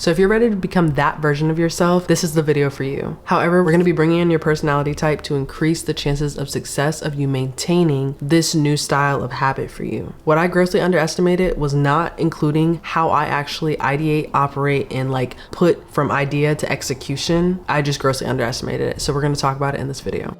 So if you're ready to become that version of yourself, this is the video for you. However, we're gonna be bringing in your personality type to increase the chances of success of you maintaining this new style of habit for you. What I grossly underestimated was not including how I actually ideate, operate, and like put from idea to execution. I just grossly underestimated it. So we're gonna talk about it in this video.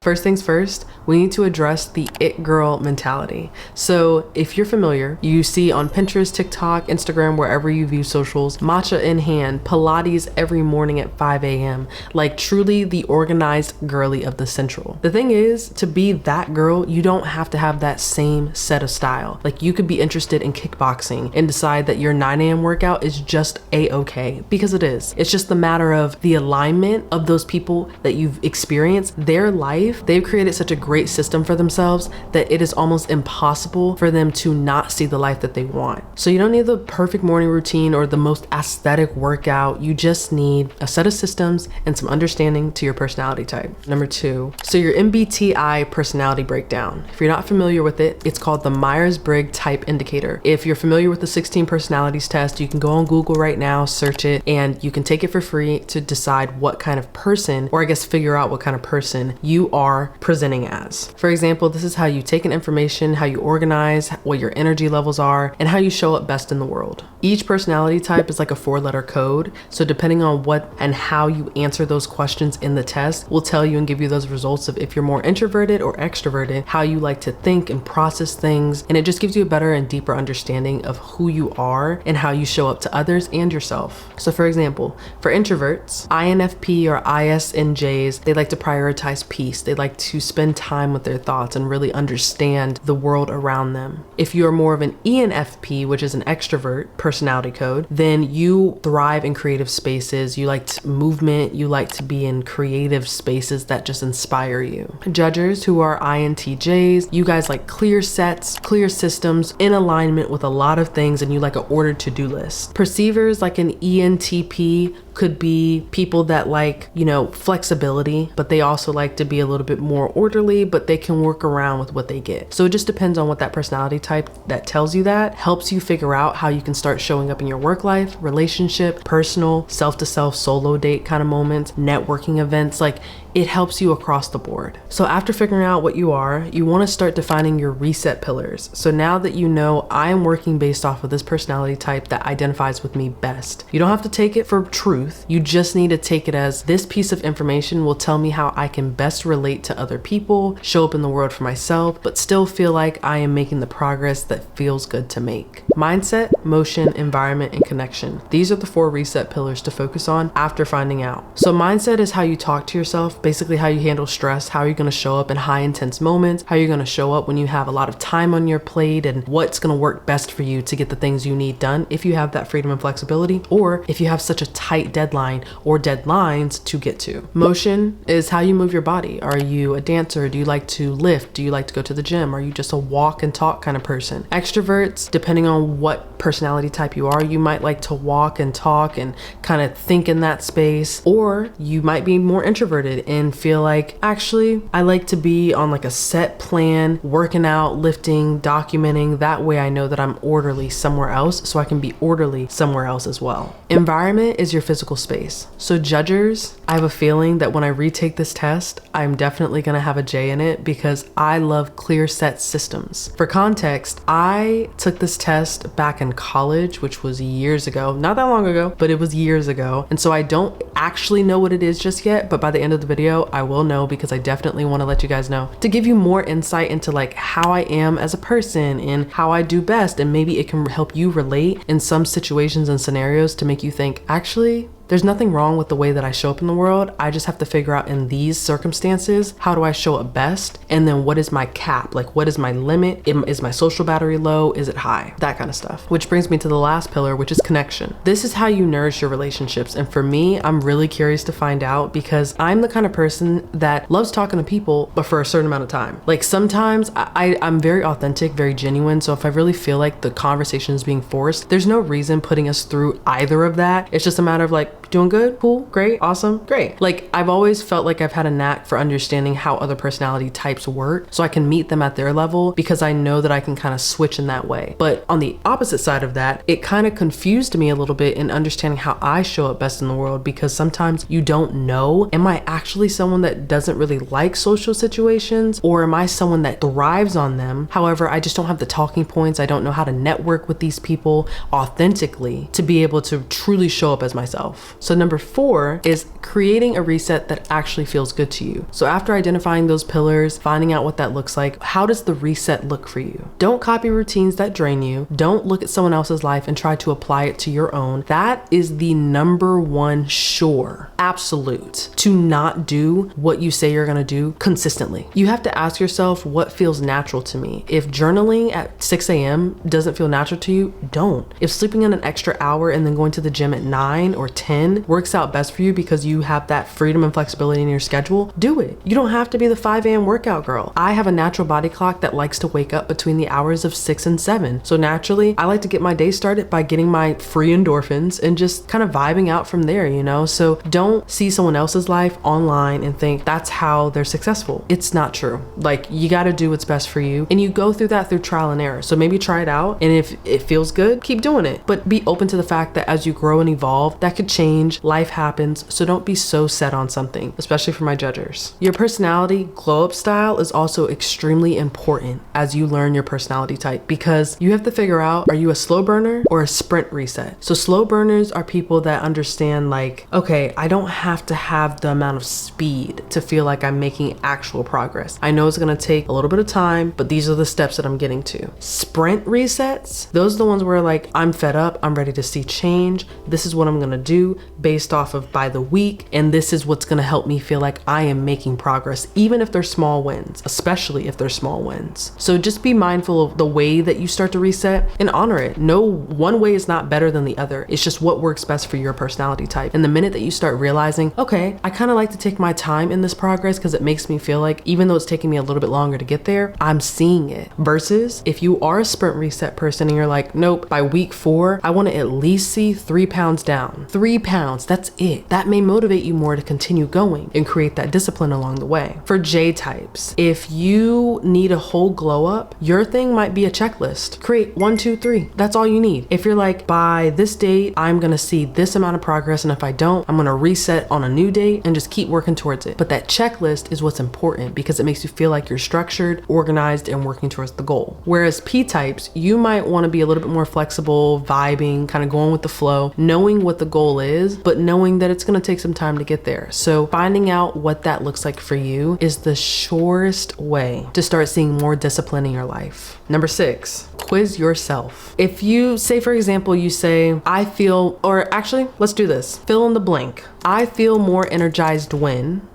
First things first, we need to address the it girl mentality. So if you're familiar, you see on Pinterest, TikTok, Instagram, wherever you view socials, matcha in hand, Pilates every morning at 5 a.m. Like truly the organized girly of the central. The thing is, to be that girl, you don't have to have that same set of style. Like you could be interested in kickboxing and decide that your 9 a.m. workout is just a-okay, because it is. It's just the matter of the alignment of those people that you've experienced, their life. They've created such a great system for themselves that it is almost impossible for them to not see the life that they want. So you don't need the perfect morning routine or the most aesthetic workout. You just need a set of systems and some understanding to your personality type. Number 2, so your MBTI personality breakdown. If you're not familiar with it, it's called the Myers-Briggs Type Indicator. If you're familiar with the 16 personalities test, you can go on Google right now, search it, and you can take it for free to decide what kind of person, or I guess figure out what kind of person you are presenting as. For example, this is how you take in information, how you organize, what your energy levels are, and how you show up best in the world. Each personality type is like a 4-letter code. So depending on what and how you answer those questions in the test will tell you and give you those results of if you're more introverted or extroverted, how you like to think and process things. And it just gives you a better and deeper understanding of who you are and how you show up to others and yourself. So for example, for introverts, INFP or ISNJs, they like to prioritize peace. They like to spend time with their thoughts and really understand the world around them. If you're more of an ENFP, which is an extrovert personality code, then you thrive in creative spaces. You like movement. You like to be in creative spaces that just inspire you. Judgers, who are INTJs, you guys like clear sets, clear systems, in alignment with a lot of things, and you like an ordered to-do list. Perceivers, like an ENTP, could be people that like, flexibility, but they also like to be a little bit more orderly, but they can work around with what they get. So it just depends on what that personality type that tells you that helps you figure out how you can start showing up in your work life, relationship, personal, self-to-self, solo date kind of moments, networking events. Like it helps you across the board. So after figuring out what you are, you want to start defining your reset pillars. So now that you know I am working based off of this personality type that identifies with me best, you don't have to take it for truth. You just need to take it as this piece of information will tell me how I can best relate to other people, show up in the world for myself, but still feel like I am making the progress that feels good to make. Mindset, motion, environment, and connection. These are the 4 reset pillars to focus on after finding out. So mindset is how you talk to yourself, basically how you handle stress, how you're going to show up in high intense moments, how you're going to show up when you have a lot of time on your plate, and what's going to work best for you to get the things you need done if you have that freedom and flexibility, or if you have such a tight deadline or deadlines to get to. Motion is how you move your body. Are you a dancer? Do you like to lift? Do you like to go to the gym? Are you just a walk and talk kind of person? Extroverts, depending on what personality type you are, you might like to walk and talk and kind of think in that space, or you might be more introverted and feel like, actually, I like to be on like a set plan, working out, lifting, documenting. That way I know that I'm orderly somewhere else, so I can be orderly somewhere else as well. Environment is your physical space. So judgers, I have a feeling that when I retake this test, I'm definitely gonna have a J in it because I love clear set systems. For context, I took this test back in college, which was years ago, not that long ago, but it was years ago. And so I don't actually know what it is just yet, but by the end of the video, I will know because I definitely want to let you guys know to give you more insight into like how I am as a person and how I do best. And maybe it can help you relate in some situations and scenarios to make you think, actually, there's nothing wrong with the way that I show up in the world. I just have to figure out in these circumstances, how do I show up best? And then what is my cap? Like, what is my limit? Is my social battery low? Is it high? That kind of stuff. Which brings me to the last pillar, which is connection. This is how you nourish your relationships. And for me, I'm really curious to find out because I'm the kind of person that loves talking to people, but for a certain amount of time. Like sometimes I'm very authentic, very genuine. So if I really feel like the conversation is being forced, there's no reason putting us through either of that. It's just a matter of like, Doing good? Cool? Great? Awesome? Great. Like, I've always felt like I've had a knack for understanding how other personality types work so I can meet them at their level because I know that I can kind of switch in that way. But on the opposite side of that, it kind of confused me a little bit in understanding how I show up best in the world, because sometimes you don't know, am I actually someone that doesn't really like social situations, or am I someone that thrives on them? However, I just don't have the talking points. I don't know how to network with these people authentically to be able to truly show up as myself. So number 4 is creating a reset that actually feels good to you. So after identifying those pillars, finding out what that looks like, how does the reset look for you? Don't copy routines that drain you. Don't look at someone else's life and try to apply it to your own. That is the number one sure, absolute, to not do what you say you're gonna do consistently. You have to ask yourself, what feels natural to me? If journaling at 6 a.m. doesn't feel natural to you, don't. If sleeping in an extra hour and then going to the gym at 9 or 10 works out best for you because you have that freedom and flexibility in your schedule, do it. You don't have to be the 5 a.m. workout girl. I have a natural body clock that likes to wake up between the hours of 6 and 7. So naturally, I like to get my day started by getting my free endorphins and just kind of vibing out from there, you know? So don't see someone else's life online and think that's how they're successful. It's not true. Like, you got to do what's best for you, and you go through that through trial and error. So maybe try it out, and if it feels good, keep doing it. But be open to the fact that as you grow and evolve, that could change. Life happens. So don't be so set on something, especially for my judgers. Your personality glow up style is also extremely important as you learn your personality type, because you have to figure out, are you a slow burner or a sprint reset? So slow burners are people that understand, like, okay, I don't have to have the amount of speed to feel like I'm making actual progress. I know it's gonna take a little bit of time, but these are the steps that I'm getting to. Sprint resets, those are the ones where, like, I'm fed up, I'm ready to see change. This is what I'm gonna do based off of by the week, and this is what's gonna help me feel like I am making progress, even if they're small wins, especially if they're small wins. So just be mindful of the way that you start to reset and honor it. No one way is not better than the other. It's just what works best for your personality type. And the minute that you start realizing, okay, I kind of like to take my time in this progress because it makes me feel like, even though it's taking me a little bit longer to get there, I'm seeing it. Versus if you are a sprint reset person and you're like, nope, by week 4, I want to at least see 3 pounds down. 3 pounds, that's it. That may motivate you more to continue going and create that discipline along the way. For J types, if you need a whole glow up, your thing might be a checklist. Create 1, 2, 3. That's all you need. If you're like, by this date, I'm gonna see this amount of progress, and if I don't, I'm gonna reset on a new date and just keep working towards it. But that checklist is what's important because it makes you feel like you're structured, organized, and working towards the goal. Whereas P types, you might want to be a little bit more flexible, vibing, kind of going with the flow, knowing what the goal is, but knowing that it's gonna take some time to get there. So finding out what that looks like for you is the surest way to start seeing more discipline in your life. Number 6, quiz yourself. If you say, for example, you say, I feel, or actually, let's do this. Fill in the blank. I feel more energized when,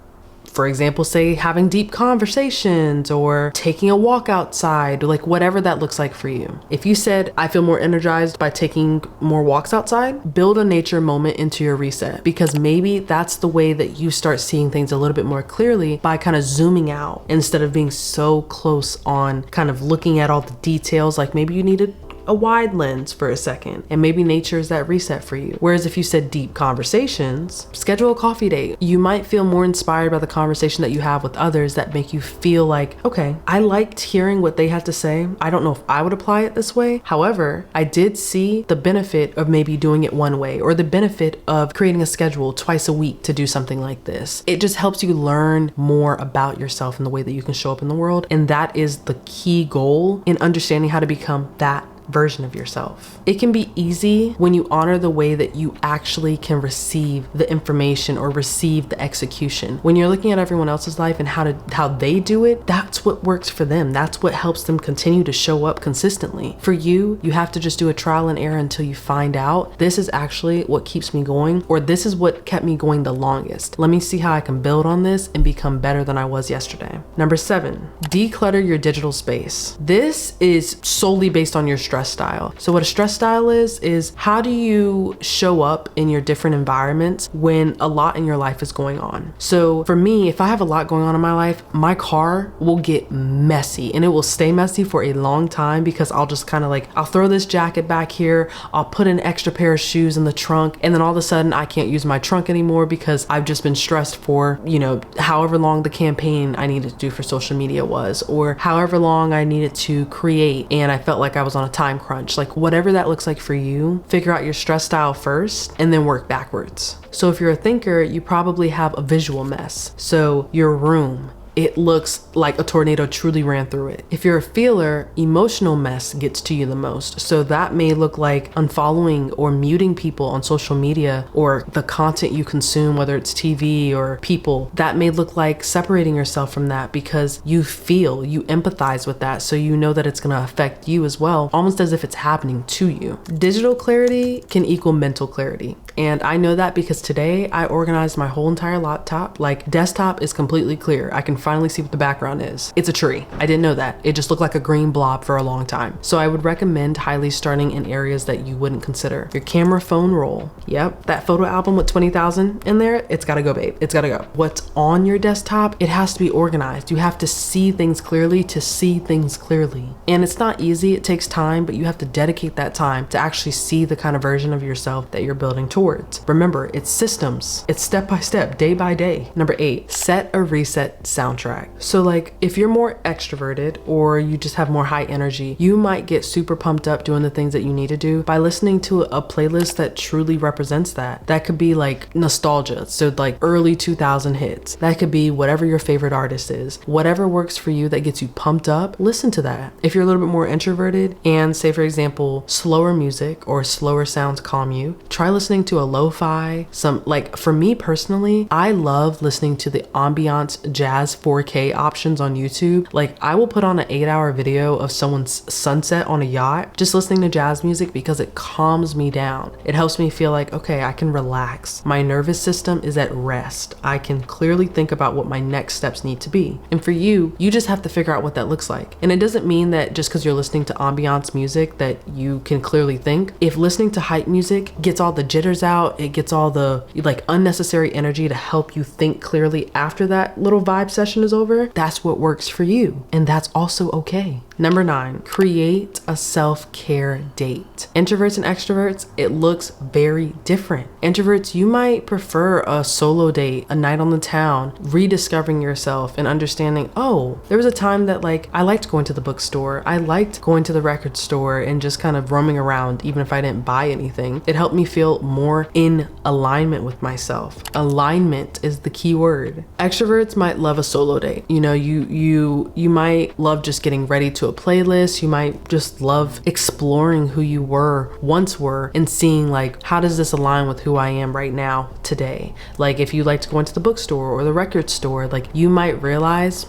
for example, say having deep conversations or taking a walk outside, like whatever that looks like for you. If you said, I feel more energized by taking more walks outside, build a nature moment into your reset, because maybe that's the way that you start seeing things a little bit more clearly by kind of zooming out instead of being so close on kind of looking at all the details. Like maybe you needed a wide lens for a second, and maybe nature is that reset for you. Whereas if you said deep conversations, schedule a coffee date. You might feel more inspired by the conversation that you have with others that make you feel like, okay, I liked hearing what they had to say. I don't know if I would apply it this way. However, I did see the benefit of maybe doing it one way, or the benefit of creating a schedule twice a week to do something like this. It just helps you learn more about yourself and the way that you can show up in the world. And that is the key goal in understanding how to become that version of yourself. It can be easy when you honor the way that you actually can receive the information or receive the execution. When you're looking at everyone else's life and how they do it, that's what works for them. That's what helps them continue to show up consistently. For you, you have to just do a trial and error until you find out, this is actually what keeps me going, or this is what kept me going the longest. Let me see how I can build on this and become better than I was yesterday. Number 7, declutter your digital space. This is solely based on your strategy. stress style. So what a stress style is how do you show up in your different environments when a lot in your life is going on. So for me, if I have a lot going on in my life, my car will get messy, and it will stay messy for a long time because I'll just kind of like, I'll throw this jacket back here, I'll put an extra pair of shoes in the trunk, and then all of a sudden I can't use my trunk anymore because I've just been stressed for, you know, however long the campaign I needed to do for social media was, or however long I needed to create, and I felt like I was on a time crunch. Like whatever that looks like for you, figure out your stress style first and then work backwards. So if you're a thinker, you probably have a visual mess. So your room, it looks like a tornado truly ran through it. If you're a feeler, emotional mess gets to you the most. So that may look like unfollowing or muting people on social media, or the content you consume, whether it's TV or people. That may look like separating yourself from that because you feel, you empathize with that. So you know that it's gonna affect you as well, almost as if it's happening to you. Digital clarity can equal mental clarity. And I know that because today I organized my whole entire laptop. Like desktop is completely clear. I can finally see what the background is. It's a tree. I didn't know that. It just looked like a green blob for a long time. So I would recommend highly starting in areas that you wouldn't consider. Your camera phone roll. Yep. That photo album with 20,000 in there, it's gotta go, babe. It's gotta go. What's on your desktop, it has to be organized. You have to see things clearly to see things clearly. And it's not easy. It takes time, but you have to dedicate that time to actually see the kind of version of yourself that you're building towards. Remember, it's systems. It's step by step, day by day. Number 8, set a reset soundtrack. So like if you're more extroverted or you just have more high energy, you might get super pumped up doing the things that you need to do by listening to a playlist that truly represents that. That could be like nostalgia, so like early 2000 hits. That could be whatever your favorite artist is. Whatever works for you that gets you pumped up, listen to that. If you're a little bit more introverted and say for example, slower music or slower sounds calm you, try listening to a lo-fi, some like for me personally, I love listening to the ambiance jazz 4K options on YouTube. Like I will put on an 8-hour video of someone's sunset on a yacht, just listening to jazz music because it calms me down. It helps me feel like, okay, I can relax. My nervous system is at rest. I can clearly think about what my next steps need to be. And for you, you just have to figure out what that looks like. And it doesn't mean that just because you're listening to ambiance music that you can clearly think. If listening to hype music gets all the jitters out, it gets all the like unnecessary energy to help you think clearly after that little vibe session is over, that's what works for you. And that's also okay. Number 9, create a self-care date. Introverts and extroverts, it looks very different. Introverts, you might prefer a solo date, a night on the town, rediscovering yourself and understanding, oh, there was a time that like I liked going to the bookstore. I liked going to the record store and just kind of roaming around even if I didn't buy anything. It helped me feel more in alignment with myself. Alignment is the key word. Extroverts might love a solo date. You know, you might love just getting ready to a playlist. You might just love exploring who you once were and seeing like, how does this align with who I am right now today? Like if you like to go into the bookstore or the record store, like you might realize,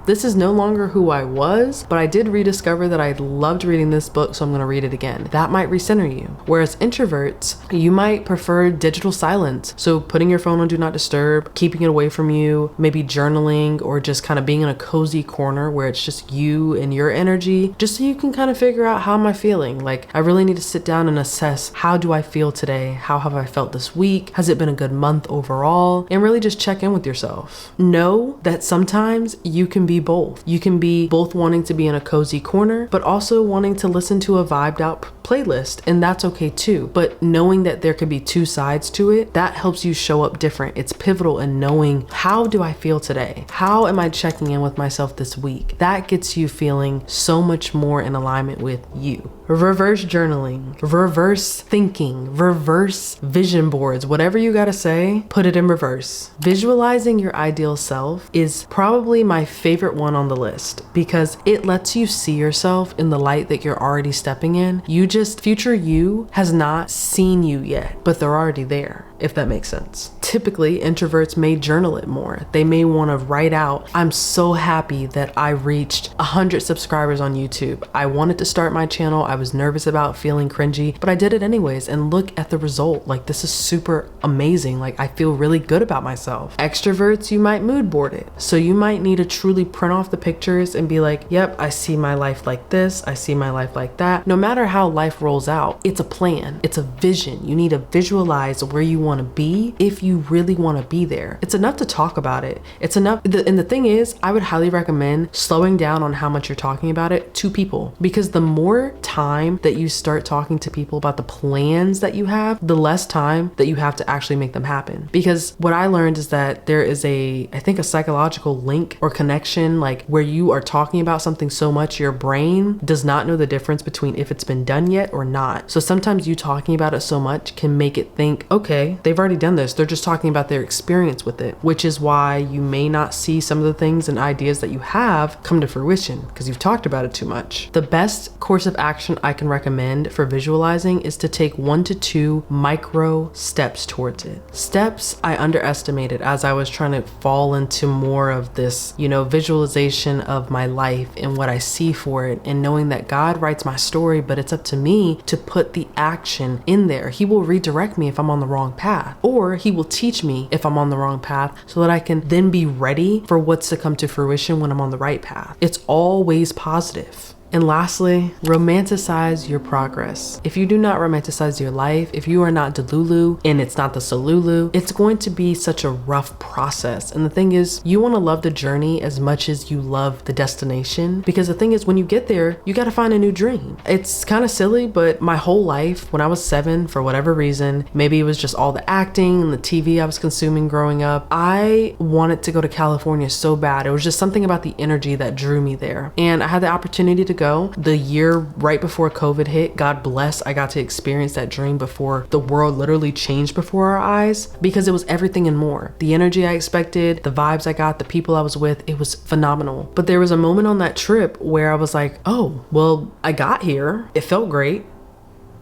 this is no longer who I was, but I did rediscover that I loved reading this book, so I'm gonna read it again. That might recenter you. Whereas introverts, you might prefer digital silence. So putting your phone on do not disturb, keeping it away from you, maybe journaling or just kind of being in a cozy corner where it's just you and your energy, just so you can kind of figure out, how am I feeling? Like I really need to sit down and assess, how do I feel today? How have I felt this week? Has it been a good month overall? And really just check in with yourself. Know that sometimes you can be both. You can be both wanting to be in a cozy corner, but also wanting to listen to a vibed out playlist, and that's okay too. But knowing that there could be two sides to it, that helps you show up different. It's pivotal in knowing, how do I feel today? How am I checking in with myself this week? That gets you feeling so much more in alignment with you. Reverse journaling, reverse thinking, reverse vision boards, whatever you gotta say, put it in reverse. Visualizing your ideal self is probably my favorite one on the list because it lets you see yourself in the light that you're already stepping in. Future you has not seen you yet, but they're already there. if that makes sense. Typically, introverts may journal it more. They may want to write out, I'm so happy that I reached 100 subscribers on YouTube. I wanted to start my channel. I was nervous about feeling cringy, but I did it anyways. And look at the result. Like, this is super amazing. Like, I feel really good about myself. Extroverts, you might mood board it. So you might need to truly print off the pictures and be like, yep, I see my life like this. I see my life like that. No matter how life rolls out, it's a plan. It's a vision. You need to visualize where you want to be if you really want to be there. It's enough to talk about it. It's enough. And the thing is, I would highly recommend slowing down on how much you're talking about it to people, because the more time that you start talking to people about the plans that you have, the less time that you have to actually make them happen. Because what I learned is that there is I think a psychological link or connection, like where you are talking about something so much, your brain does not know the difference between if it's been done yet or not. So sometimes you talking about it so much can make it think, okay, they've already done this. They're just talking about their experience with it, which is why you may not see some of the things and ideas that you have come to fruition because you've talked about it too much. The best course of action I can recommend for visualizing is to take 1 to 2 micro steps towards it. Steps I underestimated as I was trying to fall into more of this, visualization of my life and what I see for it, and knowing that God writes my story, but it's up to me to put the action in there. He will redirect me if I'm on the wrong path, or he will teach me if I'm on the wrong path so that I can then be ready for what's to come to fruition when I'm on the right path. It's always positive. And lastly, romanticize your progress. If you do not romanticize your life, if you are not Delulu and it's not the Solulu, it's going to be such a rough process. And the thing is, you want to love the journey as much as you love the destination, because the thing is, when you get there, you got to find a new dream. It's kind of silly, but my whole life, when I was 7, for whatever reason, maybe it was just all the acting and the TV I was consuming growing up, I wanted to go to California so bad. It was just something about the energy that drew me there. And I had the opportunity to go the year right before COVID hit. God bless, I got to experience that dream before the world literally changed before our eyes, because it was everything and more. The energy I expected, the vibes I got, the people I was with, it was phenomenal. But there was a moment on that trip where I was like, oh, well, I got here. It felt great.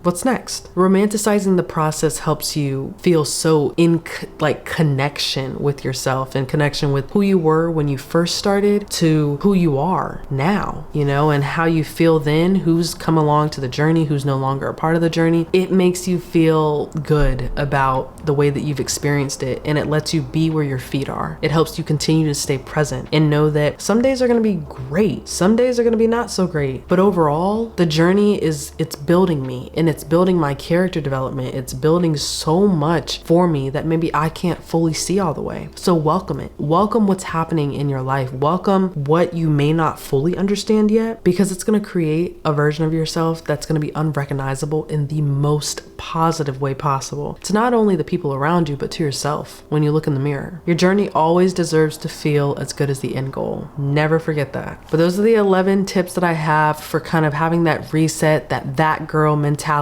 What's next? Romanticizing the process helps you feel so in connection with yourself and connection with who you were when you first started to who you are now, and how you feel then, who's come along to the journey, who's no longer a part of the journey. It makes you feel good about the way that you've experienced it, and it lets you be where your feet are. It helps you continue to stay present and know that some days are going to be great, some days are going to be not so great, but overall, the journey it's building me, and it's building my character development. It's building so much for me that maybe I can't fully see all the way. So welcome it. Welcome what's happening in your life. Welcome what you may not fully understand yet, because it's going to create a version of yourself that's going to be unrecognizable in the most positive way possible. To not only the people around you, but to yourself when you look in the mirror. Your journey always deserves to feel as good as the end goal. Never forget that. But those are the 11 tips that I have for kind of having that reset, that girl mentality,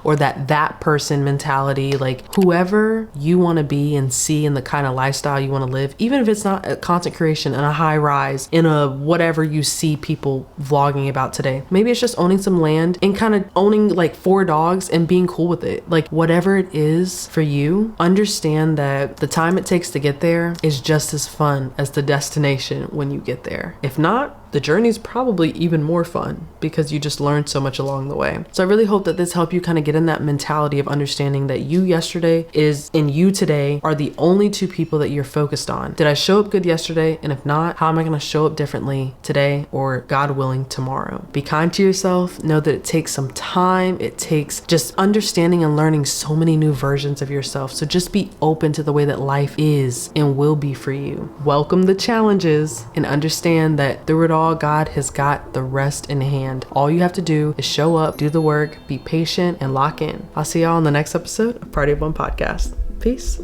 or that person mentality. Like, whoever you want to be and see in the kind of lifestyle you want to live, even if it's not a content creation in a high rise, in a whatever you see people vlogging about today. Maybe it's just owning some land and kind of owning like 4 dogs and being cool with it. Like, whatever it is for you, understand that the time it takes to get there is just as fun as the destination when you get there. If not, the journey is probably even more fun because you just learned so much along the way. So I really hope that this helped you kind of get in that mentality of understanding that you yesterday is and you today are the only 2 people that you're focused on. Did I show up good yesterday? And if not, how am I going to show up differently today, or God willing tomorrow? Be kind to yourself. Know that it takes some time. It takes just understanding and learning so many new versions of yourself. So just be open to the way that life is and will be for you. Welcome the challenges and understand that through it all, God has got the rest in hand. All you have to do is show up, do the work, be patient, and lock in. I'll see y'all on the next episode of Party of One Podcast. Peace.